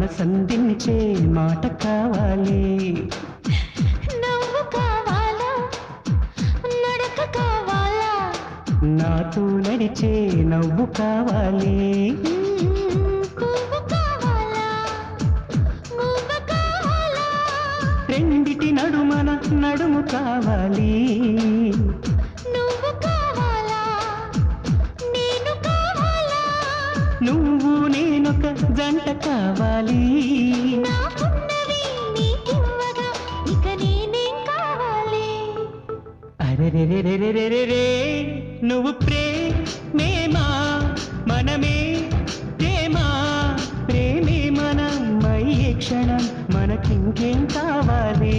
మనసందించే మాట కావాలి. నవ్వు కావాలా నడక కావాలా నాతో నడిచే నవ్వు కావాలి. పువ్వు కావాలా మువ్వ కావాలా రెండిటి నడుమన నడుము కావాలి. నువ్వు కావాలా నేను కావాలా నువ్వు నేనొక జంట కావాలి. నాకున్నవి నీకివ్వగా ఇక నేనేం కావాలి. అరెరెరెరెరెరెరే నువ్వు ప్రేమేమా మనమే ప్రేమ ప్రేమే మనం అయ్యే క్షణం మనకింకేం కావాలి.